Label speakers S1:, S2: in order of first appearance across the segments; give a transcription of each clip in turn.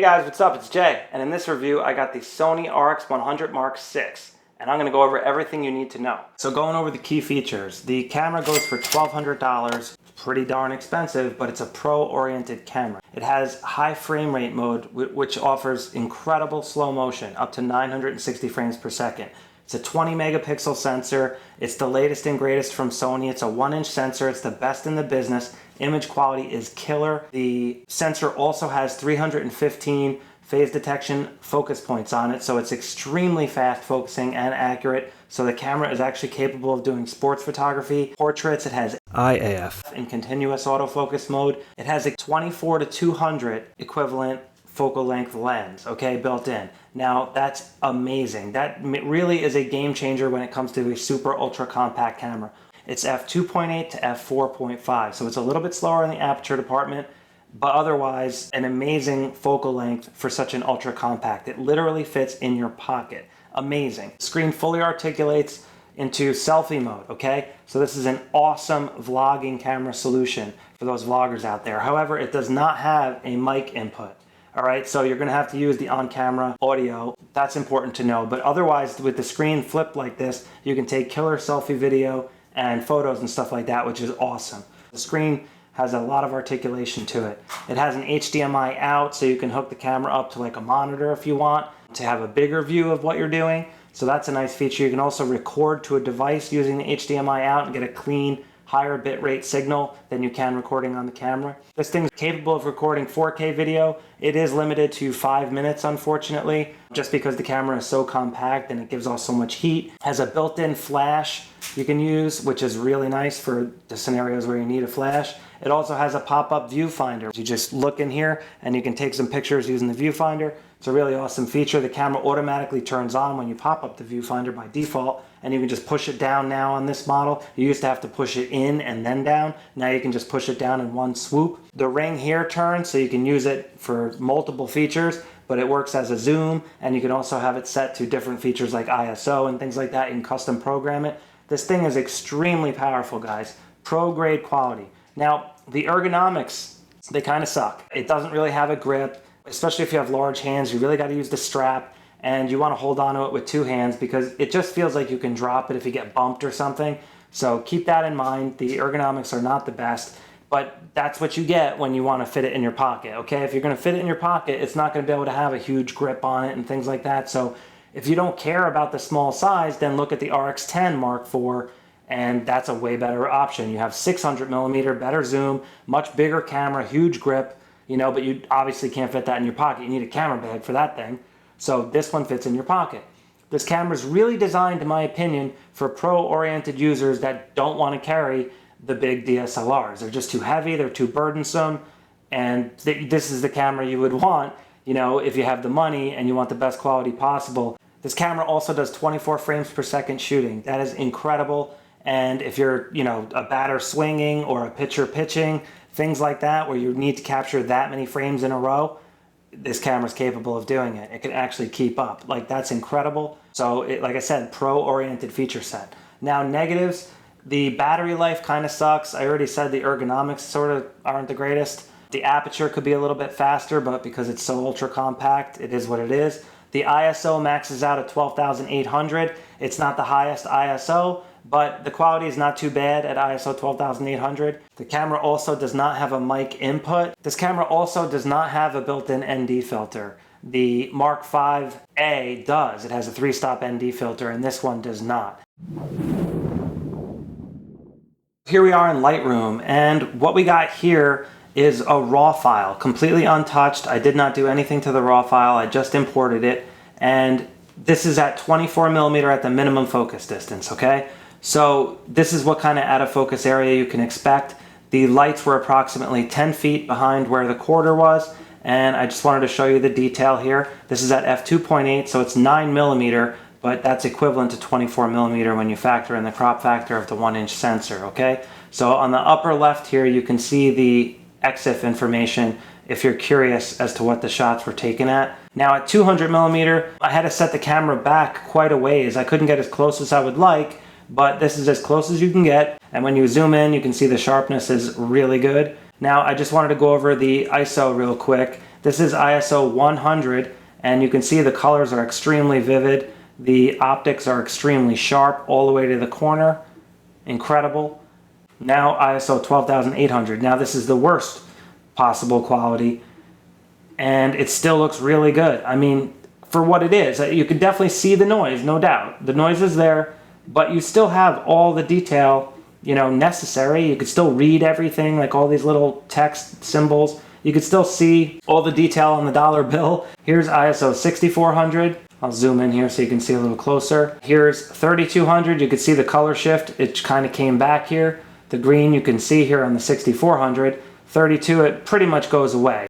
S1: Hey guys, what's up? It's Jay, and in this review I got the Sony RX100 Mark VI, and I'm going to go over everything you need to know. So going over the key features, the camera goes for $1,200, pretty darn expensive, but it's a pro-oriented camera. It has high frame rate mode, which offers incredible slow motion, up to 960 frames per second. It's a 20 megapixel sensor. It's the latest and greatest from Sony. It's a 1-inch sensor. It's the best in the business. Image quality is killer. The sensor also has 315 phase detection focus points on it, so it's extremely fast focusing and accurate. So the camera is actually capable of doing sports photography, portraits. It has IAF in continuous autofocus mode. It has a 24 to 200 equivalent focal length lens, okay, built in. Now that's amazing. That really is a game changer when it comes to a super ultra compact camera. It's f2.8 to f4.5, so it's a little bit slower in the aperture department, but otherwise an amazing focal length for such an ultra compact. It literally fits in your pocket. Amazing. The screen fully articulates into selfie mode, okay? So this is an awesome vlogging camera solution for those vloggers out there. However, it does not have a mic input. All right, so you're gonna have to use the on-camera audio. That's important to know. But otherwise, with the screen flipped like this, you can take killer selfie video and photos and stuff like that, which is awesome. The screen has a lot of articulation to it. It has an HDMI out, so you can hook the camera up to like a monitor if you want to have a bigger view of what you're doing. So that's a nice feature. You can also record to a device using the HDMI out and get a clean, higher bitrate signal than you can recording on the camera. This thing's capable of recording 4K video. It is limited to 5 minutes, unfortunately, just because the camera is so compact and it gives off so much heat. It has a built-in flash you can use, which is really nice for the scenarios where you need a flash. It also has a pop-up viewfinder. You just look in here and you can take some pictures using the viewfinder. It's a really awesome feature. The camera automatically turns on when you pop up the viewfinder by default, and you can just push it down now on this model. You used to have to push it in and then down. Now you can just push it down in one swoop. The ring here turns, so you can use it for multiple features, but it works as a zoom, and you can also have it set to different features like ISO and things like that. You can custom program it. This thing is extremely powerful, guys. Pro grade quality. Now, the ergonomics, they kind of suck. It doesn't really have a grip, especially if you have large hands. You really got to use the strap, and you want to hold on to it with 2 hands because it just feels like you can drop it if you get bumped or something. So keep that in mind. The ergonomics are not the best, but that's what you get when you want to fit it in your pocket, okay? If you're going to fit it in your pocket, it's not going to be able to have a huge grip on it and things like that. So if you don't care about the small size, then look at the RX10 Mark IV, and that's a way better option. You have 600 millimeter, better zoom, much bigger camera, huge grip, you know, but you obviously can't fit that in your pocket. You need a camera bag for that thing. So this one fits in your pocket. This camera is really designed, in my opinion, for pro-oriented users that don't want to carry the big DSLRs. They're just too heavy, they're too burdensome, and this is the camera you would want, you know, if you have the money and you want the best quality possible. This camera also does 24 frames per second shooting. That is incredible. And if you're, you know, a batter swinging or a pitcher pitching, things like that, where you need to capture that many frames in a row, this camera's capable of doing it. It can actually keep up. Like, that's incredible. So, like I said, pro-oriented feature set. Now, negatives, the battery life kind of sucks. I already said the ergonomics sort of aren't the greatest. The aperture could be a little bit faster, but because it's so ultra compact, it is what it is. The ISO maxes out at 12,800. It's not the highest ISO, but the quality is not too bad at ISO 12,800. The camera also does not have a mic input. This camera also does not have a built-in ND filter. The Mark V-A does. It has a 3-stop ND filter, and this one does not. Here we are in Lightroom, and what we got here is a RAW file, completely untouched. I did not do anything to the RAW file. I just imported it, and this is at 24 millimeter at the minimum focus distance, okay? So this is what kind of out of focus area you can expect. The lights were approximately 10 feet behind where the quarter was, and I just wanted to show you the detail here. This is at f2.8, so it's 9 millimeter, but that's equivalent to 24 millimeter when you factor in the crop factor of the 1-inch sensor, okay? So on the upper left here, you can see the EXIF information if you're curious as to what the shots were taken at. Now at 200 millimeter, I had to set the camera back quite a ways. I couldn't get as close as I would like, but this is as close as you can get. And when you zoom in, you can see the sharpness is really good. Now I just wanted to go over the ISO real quick. This is ISO 100, and you can see the colors are extremely vivid. The optics are extremely sharp all the way to the corner. Incredible. Now ISO 12800. Now this is the worst possible quality, and it still looks really good. I mean, for what it is, you can definitely see the noise, no doubt. The noise is there, but you still have all the detail, you know, necessary. You could still read everything, like all these little text symbols. You could still see all the detail on the dollar bill. Here's ISO 6400. I'll zoom in here so you can see a little closer. Here's 3200. You can see the color shift. It kind of came back here. The green you can see here on the 6400. 32, it pretty much goes away.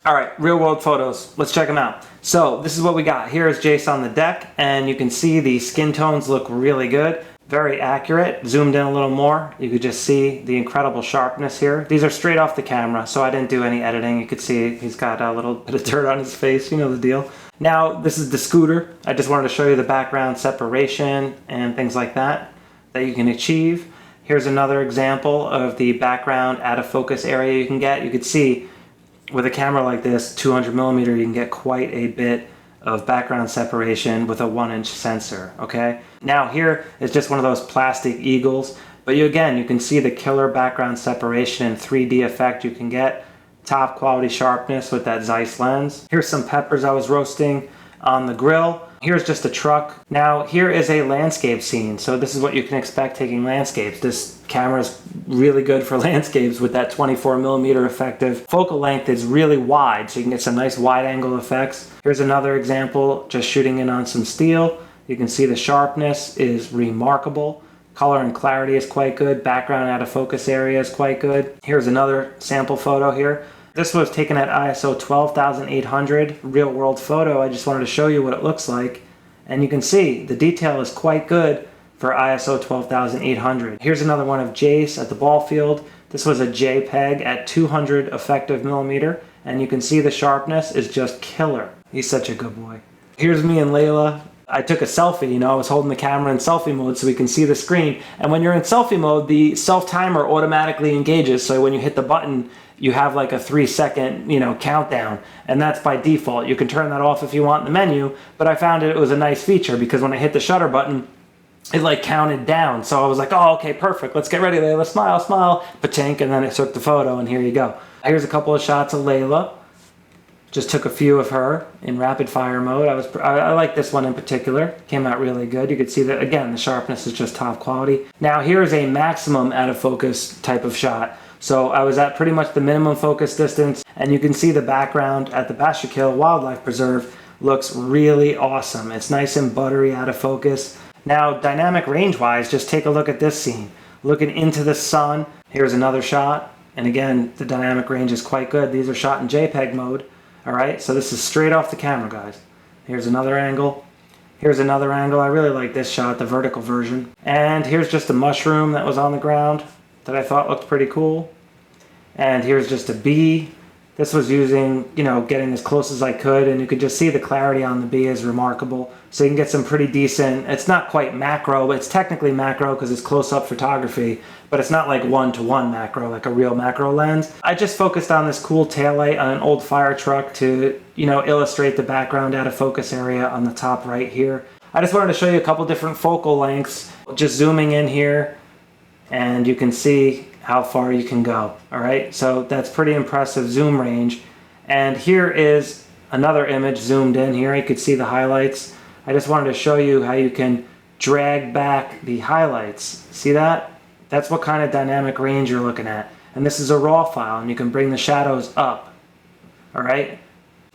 S1: All right, real world photos. Let's check them out. So this is what we got. Here is Jace on the deck, and you can see the skin tones look really good. Very accurate. Zoomed in a little more, you could just see the incredible sharpness here. These are straight off the camera, so I didn't do any editing. You could see he's got a little bit of dirt on his face, you know the deal. Now, this is the scooter. I just wanted to show you the background separation and things like that you can achieve. Here's another example of the background out of focus area you can get. You could see with a camera like this, 200mm, you can get quite a bit of background separation with a 1-inch sensor, okay? Now here is just one of those plastic eagles, but you can see the killer background separation and 3D effect you can get. Top quality sharpness with that Zeiss lens. Here's some peppers I was roasting on the grill. Here's just a truck. Now here is a landscape scene. So this is what you can expect taking landscapes. This camera is really good for landscapes with that 24mm effective. Focal length is really wide, so you can get some nice wide angle effects. Here's another example, just shooting in on some steel. You can see the sharpness is remarkable. Color and clarity is quite good. Background out of focus area is quite good. Here's another sample photo here. This was taken at ISO 12800, real world photo. I just wanted to show you what it looks like. And you can see the detail is quite good for ISO 12800. Here's another one of Jace at the ball field. This was a JPEG at 200 effective millimeter. And you can see the sharpness is just killer. He's such a good boy. Here's me and Layla. I took a selfie, you know, I was holding the camera in selfie mode so we can see the screen. And when you're in selfie mode, the self-timer automatically engages. So when you hit the button, you have like a 3-second, you know, countdown. And that's by default. You can turn that off if you want in the menu. But I found it was a nice feature because when I hit the shutter button, it like counted down. So I was like, oh, okay, perfect. Let's get ready, Layla. Smile, smile. Patink, and then it took the photo, and here you go. Here's a couple of shots of Layla. Just took a few of her in rapid fire mode. I like this one in particular. Came out really good. You could see that, again, the sharpness is just top quality. Now here's a maximum out of focus type of shot. So I was at pretty much the minimum focus distance, and you can see the background at the Bashakil Wildlife Preserve looks really awesome. It's nice and buttery out of focus. Now dynamic range wise, just take a look at this scene. Looking into the sun. Here's another shot. And again, the dynamic range is quite good. These are shot in JPEG mode. All right, so this is straight off the camera, guys. Here's another angle. Here's another angle. I really like this shot, the vertical version. And here's just a mushroom that was on the ground that I thought looked pretty cool. And here's just a bee. This was using, you know, getting as close as I could, and you could just see the clarity on the bee is remarkable. So you can get some pretty decent, it's not quite macro, but it's technically macro because it's close-up photography, but it's not like one-to-one macro, like a real macro lens. I just focused on this cool taillight on an old fire truck to, you know, illustrate the background out of focus area on the top right here. I just wanted to show you a couple different focal lengths. Just zooming in here, and you can see how far you can go. All right, so that's pretty impressive zoom range. And here is another image zoomed in here. You could see the highlights. I just wanted to show you how you can drag back the highlights. See that? That's what kind of dynamic range you're looking at. And this is a raw file, and you can bring the shadows up. All right,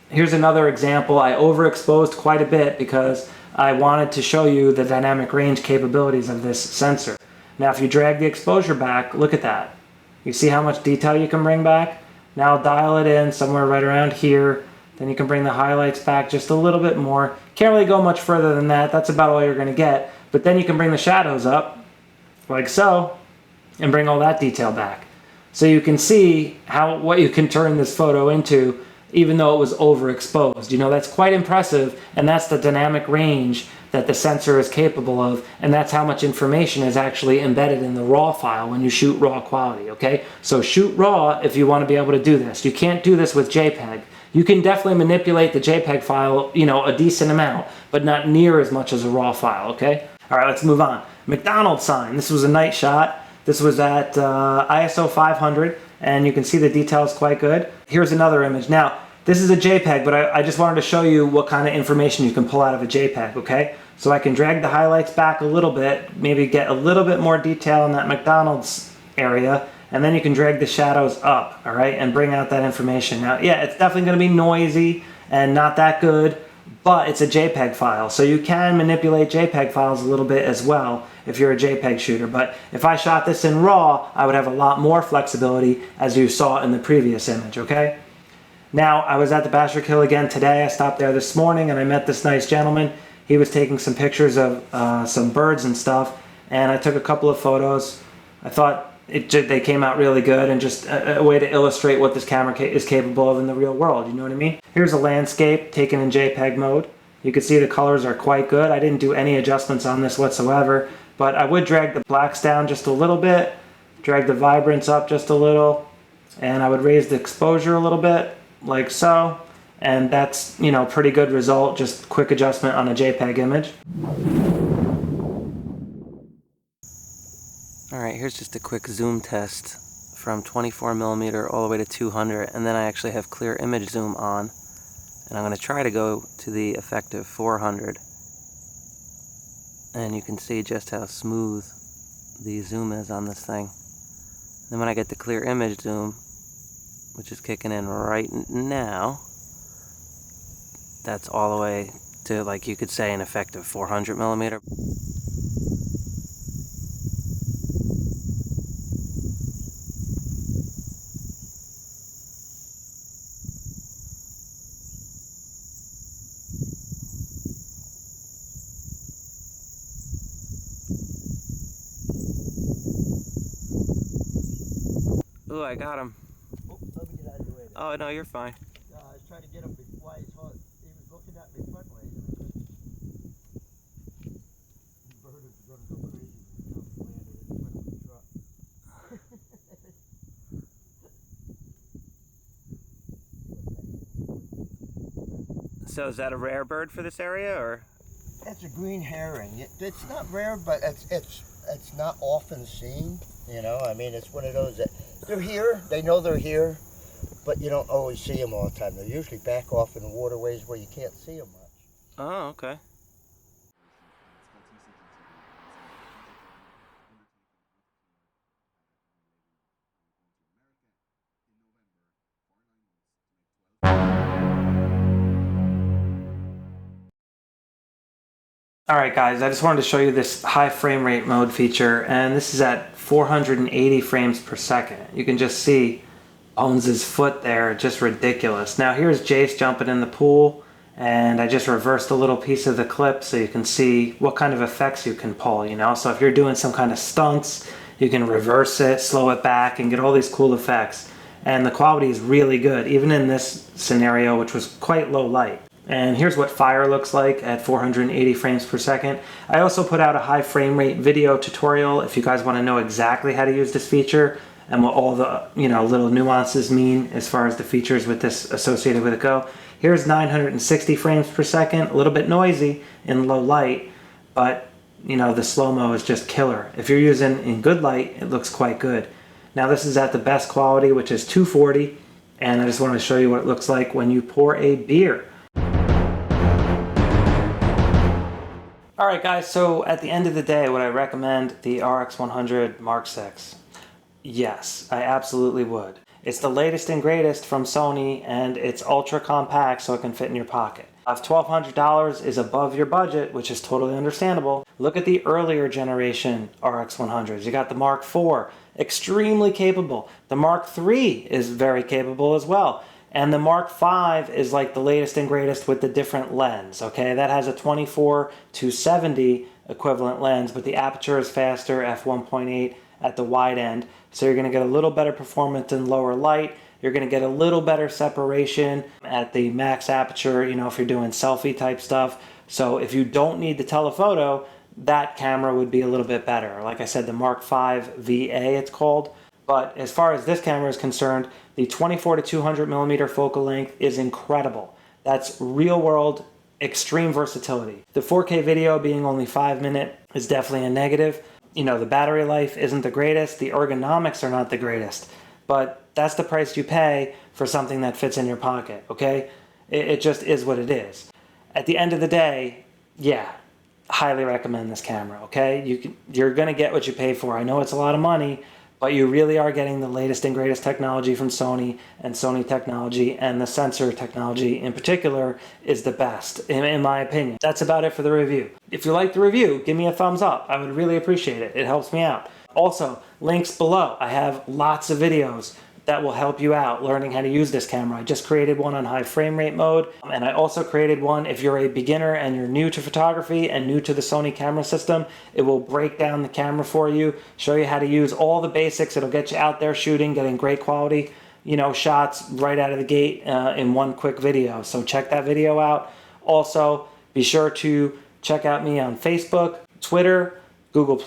S1: here's another example. I overexposed quite a bit because I wanted to show you the dynamic range capabilities of this sensor. Now if you drag the exposure back, look at that. You see how much detail you can bring back? Now dial it in somewhere right around here. Then you can bring the highlights back just a little bit more. Can't really go much further than that. That's about all you're going to get. But then you can bring the shadows up, like so, and bring all that detail back. So you can see what you can turn this photo into even though it was overexposed. You know, that's quite impressive, and that's the dynamic range that the sensor is capable of, and that's how much information is actually embedded in the RAW file when you shoot RAW quality, okay? So shoot RAW if you want to be able to do this. You can't do this with JPEG. You can definitely manipulate the JPEG file, you know, a decent amount, but not near as much as a RAW file, okay? All right, let's move on. McDonald's sign. This was a night shot. This was at ISO 500, and you can see the details quite good. Here's another image. Now, this is a JPEG, but I just wanted to show you what kind of information you can pull out of a JPEG, okay? So I can drag the highlights back a little bit, maybe get a little bit more detail in that McDonald's area, and then you can drag the shadows up, all right, and bring out that information. Now, yeah, it's definitely going to be noisy and not that good, but it's a JPEG file, so you can manipulate JPEG files a little bit as well if you're a JPEG shooter. But if I shot this in RAW, I would have a lot more flexibility, as you saw in the previous image, okay? Now, I was at the Bachelor Kill again today. I stopped there this morning and I met this nice gentleman. He was taking some pictures of some birds and stuff, and I took a couple of photos. I thought they came out really good, and just a way to illustrate what this camera is capable of in the real world, you know what I mean? Here's a landscape taken in JPEG mode. You can see the colors are quite good. I didn't do any adjustments on this whatsoever, but I would drag the blacks down just a little bit, drag the vibrance up just a little, and I would raise the exposure a little bit, like so, and that's, you know, pretty good result, just quick adjustment on a JPEG image. Alright, here's just a quick zoom test from 24mm all the way to 200, and then I actually have clear image zoom on, and I'm going to try to go to the effective 400, and you can see just how smooth the zoom is on this thing. Then when I get the clear image zoom, which is kicking in right now, that's all the way to, like, you could say an effective 400mm. Ooh, I got him.
S2: Oh, let me get out of the way.
S1: Oh, no, you're fine.
S2: I was trying to get him before he was looking at me front way. The bird is going to go crazy when he landed in front of the truck.
S1: So is that a rare bird for this area, or?
S2: It's a green heron. It's not rare, but it's not often seen. You know, I mean, it's one of those that they're here. They know they're here, but you don't always see them all the time. They're usually back off in the waterways where you can't see them much.
S1: Oh, okay. Alright guys, I just wanted to show you this high frame rate mode feature, and this is at 480 frames per second. You can just see Bones' foot there, just ridiculous. Now here's Jace jumping in the pool, and I just reversed a little piece of the clip so you can see what kind of effects you can pull, you know? So if you're doing some kind of stunts, you can reverse it, slow it back, and get all these cool effects. And the quality is really good, even in this scenario, which was quite low light. And here's what fire looks like at 480 frames per second. I also put out a high frame rate video tutorial if you guys want to know exactly how to use this feature and what all the, you know, little nuances mean as far as the features with this associated with it go. Here's 960 frames per second, a little bit noisy in low light, but you know, the slow-mo is just killer. If you're using in good light, it looks quite good. Now this is at the best quality, which is 240, and I just want to show you what it looks like when you pour a beer. Alright guys, so at the end of the day, would I recommend the RX100 Mark VI? Yes, I absolutely would. It's the latest and greatest from Sony, and it's ultra compact so it can fit in your pocket. If $1,200 is above your budget, which is totally understandable, look at the earlier generation RX100s. You got the Mark IV, extremely capable. The Mark III is very capable as well. And the Mark V is like the latest and greatest with the different lens, okay? That has a 24 to 70 equivalent lens, but the aperture is faster, f1.8 at the wide end. So you're gonna get a little better performance in lower light. You're gonna get a little better separation at the max aperture, you know, if you're doing selfie type stuff. So if you don't need the telephoto, that camera would be a little bit better. Like I said, the Mark V VA it's called. But as far as this camera is concerned, the 24 to 200 millimeter focal length is incredible. That's real world, extreme versatility. The 4K video being only 5 minutes is definitely a negative. You know, the battery life isn't the greatest, the ergonomics are not the greatest, but that's the price you pay for something that fits in your pocket, okay? It just is what it is. At the end of the day, yeah, highly recommend this camera, okay? You're gonna get what you pay for. I know it's a lot of money, but you really are getting the latest and greatest technology from Sony, and Sony technology and the sensor technology in particular is the best, in my opinion. That's about it for the review. If you like the review, give me a thumbs up. I would really appreciate it. It helps me out. Also, links below. I have lots of videos that will help you out learning how to use this camera. I just created one on high frame rate mode, and I also created one if you're a beginner and you're new to photography and new to the Sony camera system. It will break down the camera for you, show you how to use all the basics. It'll get you out there shooting, getting great quality, you know, shots right out of the gate in one quick video. So check that video out. Also, be sure to check out me on Facebook, Twitter, Google+,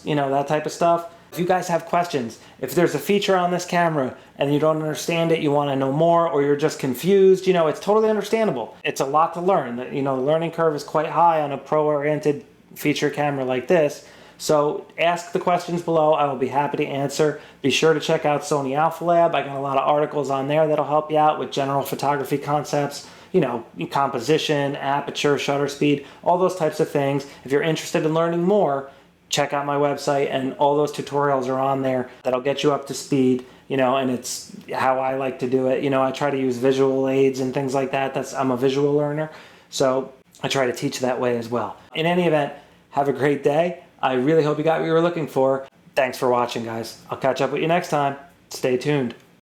S1: you know, that type of stuff. If you guys have questions, if there's a feature on this camera and you don't understand it, you want to know more, or you're just confused, you know, it's totally understandable. It's a lot to learn. You know, the learning curve is quite high on a pro-oriented feature camera like this. So ask the questions below. I will be happy to answer. Be sure to check out Sony Alpha Lab. I got a lot of articles on there that'll help you out with general photography concepts, you know, composition, aperture, shutter speed, all those types of things. If you're interested in learning more, check out my website, and all those tutorials are on there that'll get you up to speed, you know, and it's how I like to do it. You know, I try to use visual aids and things like that. I'm a visual learner, so I try to teach that way as well. In any event, have a great day. I really hope you got what you were looking for. Thanks for watching, guys. I'll catch up with you next time. Stay tuned.